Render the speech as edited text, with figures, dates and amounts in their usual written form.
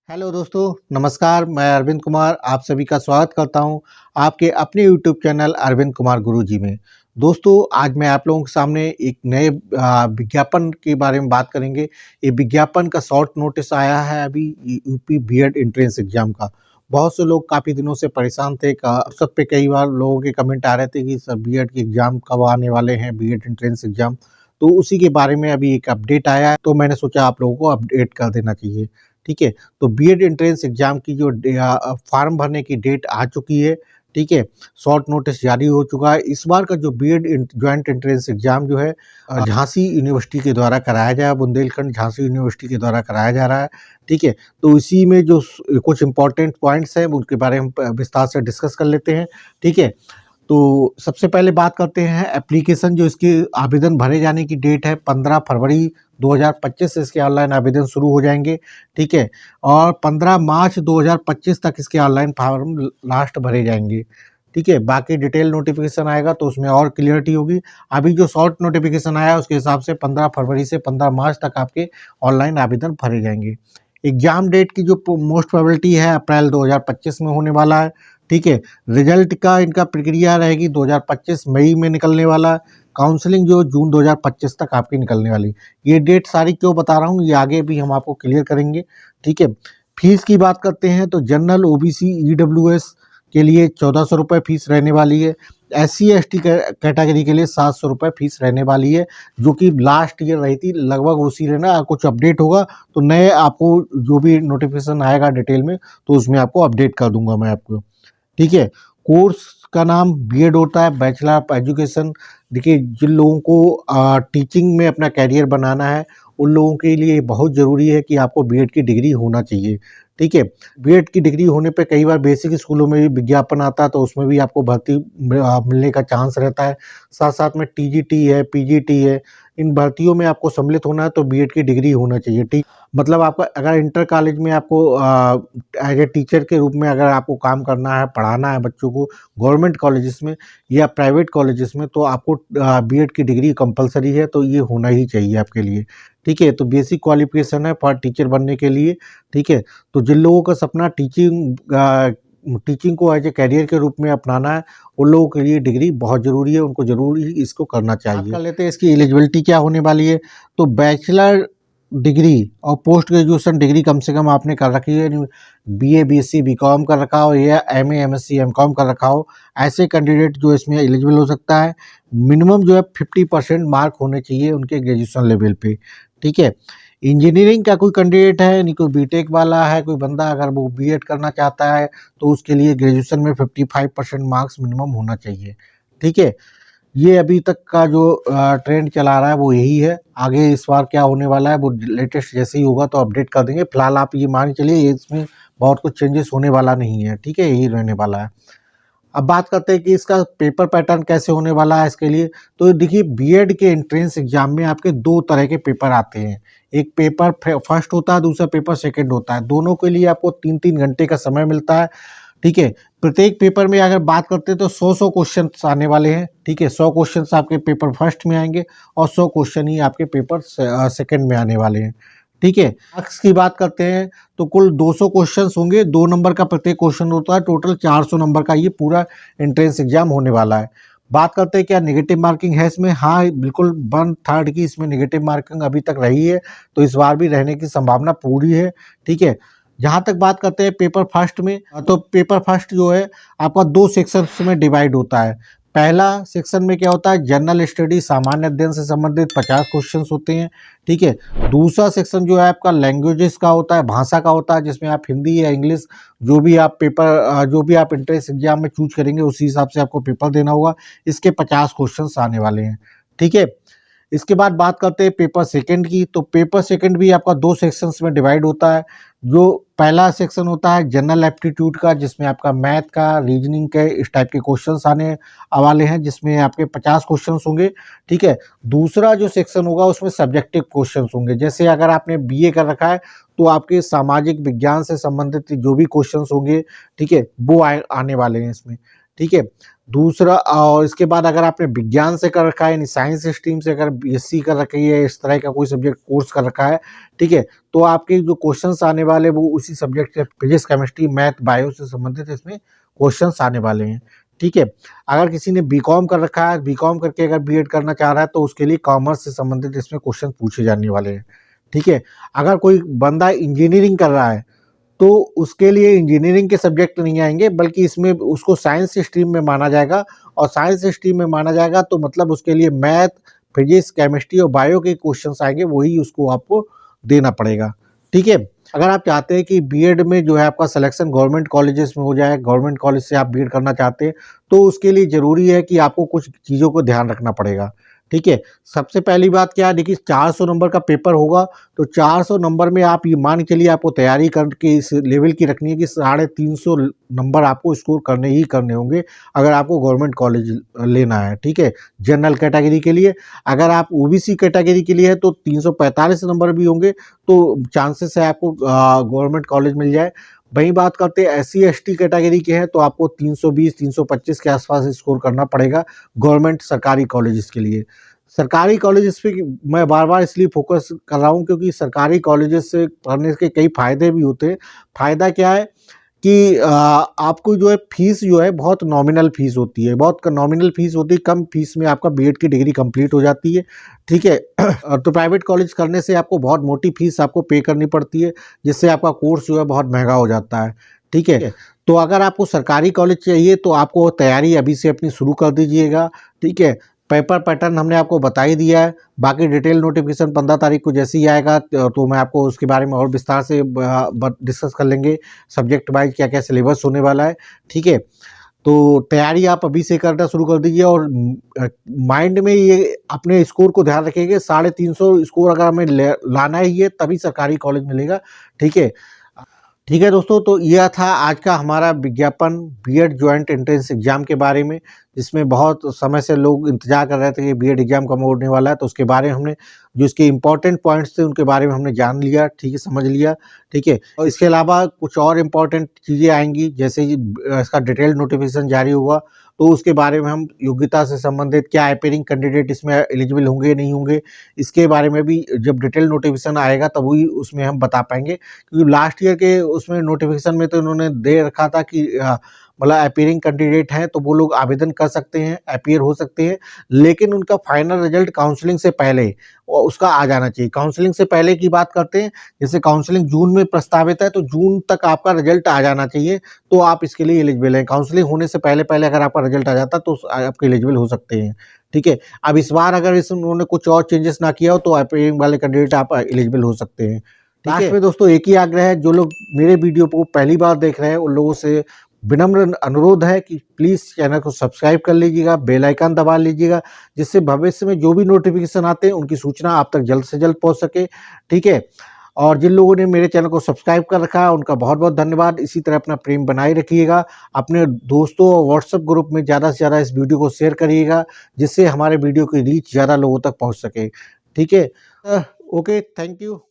Hello दोस्तों, नमस्कार। मैं अरविंद कुमार आप सभी का स्वागत करता हूं आपके अपने यूट्यूब चैनल अरविंद कुमार गुरुजी में। दोस्तों, आज मैं आप लोगों के सामने एक नए विज्ञापन के बारे में बात करेंगे। ये विज्ञापन का शॉर्ट नोटिस आया है अभी यूपी बीएड एंट्रेंस एग्जाम का। बहुत से लोग काफ़ी दिनों से परेशान थे। सब पे कई बार लोगों के कमेंट आ रहे थे कि सर बीएड के एग्ज़ाम कब आने वाले हैं, बीएड एंट्रेंस एग्ज़ाम। तो उसी के बारे में अभी एक अपडेट आया है, तो मैंने सोचा आप लोगों को अपडेट कर देना चाहिए। ठीक है, तो बीएड एंट्रेंस एग्जाम की जो फॉर्म भरने की डेट आ चुकी है। ठीक है, शॉर्ट नोटिस जारी हो चुका है। इस बार का जो बीएड ज्वाइंट एंट्रेंस एग्जाम जो है झांसी यूनिवर्सिटी के द्वारा कराया जाए, बुंदेलखंड झांसी यूनिवर्सिटी के द्वारा कराया जा रहा है। ठीक है, तो इसी में जो कुछ इंपॉर्टेंट पॉइंट्स हैं उनके बारे में विस्तार से डिस्कस कर लेते हैं। ठीक है, तो सबसे पहले बात करते हैं एप्लीकेशन। जो इसके आवेदन भरे जाने की डेट है 15 फरवरी 2025 से इसके ऑनलाइन आवेदन शुरू हो जाएंगे। ठीक है, और 15 मार्च 2025 तक इसके ऑनलाइन फॉर्म लास्ट भरे जाएंगे। ठीक है, बाकी डिटेल नोटिफिकेशन आएगा तो उसमें और क्लियरिटी होगी। अभी जो शॉर्ट नोटिफिकेशन आया उसके हिसाब से 15 फरवरी से 15 मार्च तक आपके ऑनलाइन आवेदन भरे जाएंगे। एग्जाम डेट की जो मोस्ट प्रोबेबिलिटी है अप्रैल 2025 में होने वाला है। ठीक है, रिजल्ट का इनका प्रक्रिया रहेगी 2025 मई में निकलने वाला। काउंसलिंग जो जून 2025 तक आपकी निकलने वाली। ये डेट सारी क्यों बता रहा हूँ, ये आगे भी हम आपको क्लियर करेंगे। ठीक है, फीस की बात करते हैं तो जनरल ओबीसी ईडब्ल्यूएस के लिए 1400 रुपये फीस रहने वाली है। SC ST कैटेगरी के लिए 700 रुपये फीस रहने वाली है, जो कि लास्ट ईयर रही थी। लगभग उसी रहना, कुछ अपडेट होगा तो नए आपको जो भी नोटिफिकेशन आएगा डिटेल में तो उसमें आपको अपडेट कर दूंगा मैं आपको। ठीक है, कोर्स का नाम बीएड होता है, बैचलर ऑफ एजुकेशन। देखिए, जिन लोगों को टीचिंग में अपना कैरियर बनाना है उन लोगों के लिए बहुत ज़रूरी है कि आपको बीएड की डिग्री होना चाहिए। ठीक है, बीएड की डिग्री होने पे कई बार बेसिक स्कूलों में भी विज्ञापन आता है तो उसमें भी आपको भर्ती मिलने का चांस रहता है। साथ साथ में टीजीटी है, पीजीटी है, इन भर्तियों में आपको सम्मिलित होना है तो बीएड की डिग्री होना चाहिए। ठीक, मतलब आपका अगर इंटर कॉलेज में आपको एज ए टीचर के रूप में अगर आपको काम करना है, पढ़ाना है बच्चों को गवर्नमेंट कॉलेजेस में या प्राइवेट कॉलेजेस में, तो आपको बीएड की डिग्री कंपलसरी है, तो ये होना ही चाहिए आपके लिए। ठीक है, तो बेसिक क्वालिफिकेशन है फॉर टीचर बनने के लिए। ठीक है, तो जिन लोगों का सपना टीचिंग को एज ए कैरियर के रूप में अपनाना है उन लोगों के लिए डिग्री बहुत ज़रूरी है, उनको ज़रूर ही इसको करना चाहिए। बात कर लेते हैं इसकी एलिजिबिलिटी क्या होने वाली है। तो बैचलर डिग्री और पोस्ट ग्रेजुएशन डिग्री कम से कम आपने कर रखी है, BA BSc BCom कर रखा हो या MA MSc MCom कर रखा हो, ऐसे कैंडिडेट जो इसमें एलिजिबल हो सकता है। मिनिमम जो है 50% मार्क होने चाहिए उनके ग्रेजुएशन लेवल पे। ठीक है, इंजीनियरिंग का कोई कैंडिडेट है, नहीं कोई बीटेक वाला है, कोई बंदा अगर वो बीएड करना चाहता है तो उसके लिए ग्रेजुएशन में 55% मार्क्स मिनिमम होना चाहिए। ठीक है, ये अभी तक का जो ट्रेंड चला रहा है वो यही है। आगे इस बार क्या होने वाला है वो लेटेस्ट जैसे ही होगा तो अपडेट कर देंगे। फिलहाल आप ये मान चलिए इसमें बहुत कुछ चेंजेस होने वाला नहीं है। ठीक है, यही रहने वाला है। अब बात करते हैं कि इसका पेपर पैटर्न कैसे होने वाला है इसके लिए। तो देखिए, बीएड के एंट्रेंस एग्जाम में आपके दो तरह के पेपर आते हैं। एक पेपर फर्स्ट होता है, दूसरा पेपर सेकंड होता है। दोनों के लिए आपको 3-3 घंटे का समय मिलता है। ठीक है, प्रत्येक पेपर में अगर बात करते हैं तो 100 क्वेश्चन आने वाले हैं। ठीक है, 100 क्वेश्चन आपके पेपर फर्स्ट में आएंगे और 100 क्वेश्चन ही आपके पेपर सेकंड में आने वाले हैं। ठीक है, मार्क्स की बात करते हैं तो कुल 200 क्वेश्चंस होंगे। 2 नंबर का प्रत्येक क्वेश्चन होता है। टोटल 400 नंबर का ये पूरा एंट्रेंस एग्जाम होने वाला है। बात करते हैं क्या नेगेटिव मार्किंग है इसमें। हाँ, बिल्कुल 1/3 की इसमें नेगेटिव मार्किंग अभी तक रही है, तो इस बार भी रहने की संभावना पूरी है। ठीक है, जहाँ तक बात करते हैं पेपर फर्स्ट में, तो पेपर फर्स्ट जो है आपका 2 सेक्शंस में डिवाइड होता है। पहला सेक्शन में क्या होता है, जनरल स्टडी सामान्य अध्ययन से संबंधित 50 क्वेश्चंस होते हैं। ठीक है, दूसरा सेक्शन जो है आपका लैंग्वेजेस का होता है, भाषा का होता है, जिसमें आप हिंदी या इंग्लिश जो भी आप एंट्रेंस एग्जाम में चूज करेंगे उसी हिसाब से आपको पेपर देना होगा। इसके 50 क्वेश्चंस आने वाले हैं। ठीक है, इसके बाद बात करते हैं पेपर सेकंड की। तो पेपर सेकंड भी आपका 2 सेक्शंस में डिवाइड होता है। जो पहला सेक्शन होता है जनरल एप्टीट्यूड का, जिसमें आपका मैथ का, रीजनिंग के इस टाइप के क्वेश्चंस आने वाले हैं, जिसमें आपके 50 क्वेश्चंस होंगे। ठीक है, दूसरा जो सेक्शन होगा उसमें सब्जेक्टिव क्वेश्चंस होंगे। जैसे अगर आपने बीए कर रखा है तो आपके सामाजिक विज्ञान से संबंधित जो भी क्वेश्चंस होंगे, ठीक है, वो आने वाले हैं इसमें। ठीक है, दूसरा और इसके बाद अगर आपने विज्ञान से कर रखा है यानी साइंस स्ट्रीम से अगर बीएससी कर रखी है, इस तरह का कोई सब्जेक्ट कोर्स कर रखा है, ठीक है, तो आपके जो क्वेश्चंस आने वाले वो उसी सब्जेक्ट से फिजिक्स, केमिस्ट्री, मैथ, बायो से संबंधित इसमें क्वेश्चंस आने वाले हैं, ठीक है। अगर किसी ने बीकॉम कर रखा है, बीकॉम करके अगर बीएड करना चाह रहा है तो उसके लिए कॉमर्स से संबंधित इसमें क्वेश्चन पूछे जाने वाले हैं, ठीक है। अगर कोई बंदा इंजीनियरिंग कर रहा है तो उसके लिए इंजीनियरिंग के सब्जेक्ट नहीं आएंगे, बल्कि इसमें उसको साइंस स्ट्रीम में माना जाएगा, और साइंस स्ट्रीम में माना जाएगा तो मतलब उसके लिए मैथ, फिजिक्स, केमिस्ट्री और बायो के क्वेश्चंस आएंगे, वही उसको आपको देना पड़ेगा, ठीक है। अगर आप चाहते हैं कि बीएड में जो है आपका सिलेक्शन गवर्नमेंट कॉलेजेस में हो जाए, गवर्नमेंट कॉलेज से आप बीएड करना चाहते हैं, तो उसके लिए ज़रूरी है कि आपको कुछ चीज़ों को ध्यान रखना पड़ेगा, ठीक है। सबसे पहली बात क्या है, देखिए 400 नंबर का पेपर होगा, तो 400 नंबर में आप ये मान के चलिए आपको तैयारी करके इस लेवल की रखनी है कि 350 नंबर आपको स्कोर करने ही करने होंगे अगर आपको गवर्नमेंट कॉलेज लेना है, ठीक है। जनरल कैटेगरी के लिए, अगर आप ओबीसी कैटेगरी के लिए है तो 345 नंबर भी होंगे, तो चांसेस है आपको गवर्नमेंट कॉलेज मिल जाए। वहीं बात करते हैं एससी एसटी कैटेगरी के हैं तो आपको 320 325 के आसपास स्कोर करना पड़ेगा गवर्नमेंट सरकारी कॉलेजेस के लिए। सरकारी कॉलेजेस पे मैं बार-बार इसलिए फोकस कर रहा हूँ क्योंकि सरकारी कॉलेजेस से पढ़ने के कई फ़ायदे भी होते हैं। फ़ायदा क्या है कि आपको जो है फ़ीस जो है बहुत नॉमिनल फ़ीस होती है, बहुत नॉमिनल फ़ीस होती है, कम फ़ीस में आपका बीएड की डिग्री कंप्लीट हो जाती है, ठीक है। तो प्राइवेट कॉलेज करने से आपको बहुत मोटी फ़ीस आपको पे करनी पड़ती है, जिससे आपका कोर्स जो है बहुत महँगा हो जाता है, ठीक है। तो अगर आपको सरकारी कॉलेज चाहिए तो आपको तैयारी अभी से अपनी शुरू कर दीजिएगा, ठीक है। पेपर पैटर्न हमने आपको बता ही दिया है, बाकी डिटेल नोटिफिकेशन 15 तारीख को जैसे ही आएगा तो मैं आपको उसके बारे में और विस्तार से डिस्कस कर लेंगे, सब्जेक्ट वाइज क्या-क्या सिलेबस होने वाला है, ठीक है। तो तैयारी आप अभी से करना शुरू कर दीजिए और माइंड में ये अपने स्कोर को ध्यान रखिए, 350 स्कोर अगर हमें लाना ही है तभी सरकारी कॉलेज मिलेगा, ठीक है। ठीक है दोस्तों, तो यह था आज का हमारा विज्ञापन बीएड जॉइंट एंट्रेंस एग्ज़ाम के बारे में, जिसमें बहुत समय से लोग इंतज़ार कर रहे थे कि बीएड एग्ज़ाम कब होने वाला है, तो उसके बारे में हमने जो इसके इम्पोर्टेंट पॉइंट्स थे उनके बारे में हमने जान लिया, ठीक है, समझ लिया, ठीक है। और इसके अलावा कुछ और इम्पोर्टेंट चीज़ें आएँगी, जैसे कि इसका डिटेल्ड नोटिफिकेशन जारी हुआ, तो उसके बारे में हम योग्यता से संबंधित क्या अपीयरिंग कैंडिडेट इसमें एलिजिबल होंगे नहीं होंगे, इसके बारे में भी जब डिटेल नोटिफिकेशन आएगा तब ही उसमें हम बता पाएँगे। क्योंकि लास्ट ईयर के उसमें नोटिफिकेशन में तो इन्होंने दे रखा था कि मतलब अपीयरिंग कैंडिडेट हैं तो वो लोग आवेदन कर सकते हैं, अपीयर हो सकते हैं, लेकिन उनका फाइनल रिजल्ट काउंसलिंग से पहले उसका आ जाना चाहिए। काउंसलिंग से पहले की बात करते हैं, जैसे काउंसलिंग जून में प्रस्तावित है तो जून तक आपका रिजल्ट आ जाना चाहिए, तो आप इसके लिए एलिजिबल हैं। काउंसलिंग होने से पहले अगर आपका रिजल्ट आ जाता तो आप एलिजिबल हो सकते हैं, ठीक है। अब इस बार अगर उन्होंने कुछ और चेंजेस ना किया हो तो अपीयरिंग वाले कैंडिडेट आप एलिजिबल हो सकते हैं। लास्ट में दोस्तों एक ही आग्रह है, जो लोग मेरे वीडियो को पहली बार देख रहे हैं उन लोगों से विनम्र अनुरोध है कि प्लीज़ चैनल को सब्सक्राइब कर लीजिएगा, बेल आइकन दबा लीजिएगा, जिससे भविष्य में जो भी नोटिफिकेशन आते हैं उनकी सूचना आप तक जल्द से जल्द पहुंच सके, ठीक है। और जिन लोगों ने मेरे चैनल को सब्सक्राइब कर रखा है उनका बहुत-बहुत धन्यवाद। इसी तरह अपना प्रेम बनाए रखिएगा। अपने दोस्तों और व्हाट्सएप ग्रुप में ज़्यादा से ज़्यादा इस वीडियो को शेयर करिएगा, जिससे हमारे वीडियो की रीच ज़्यादा लोगों तक पहुँच सके, ठीक है। Okay, thank you.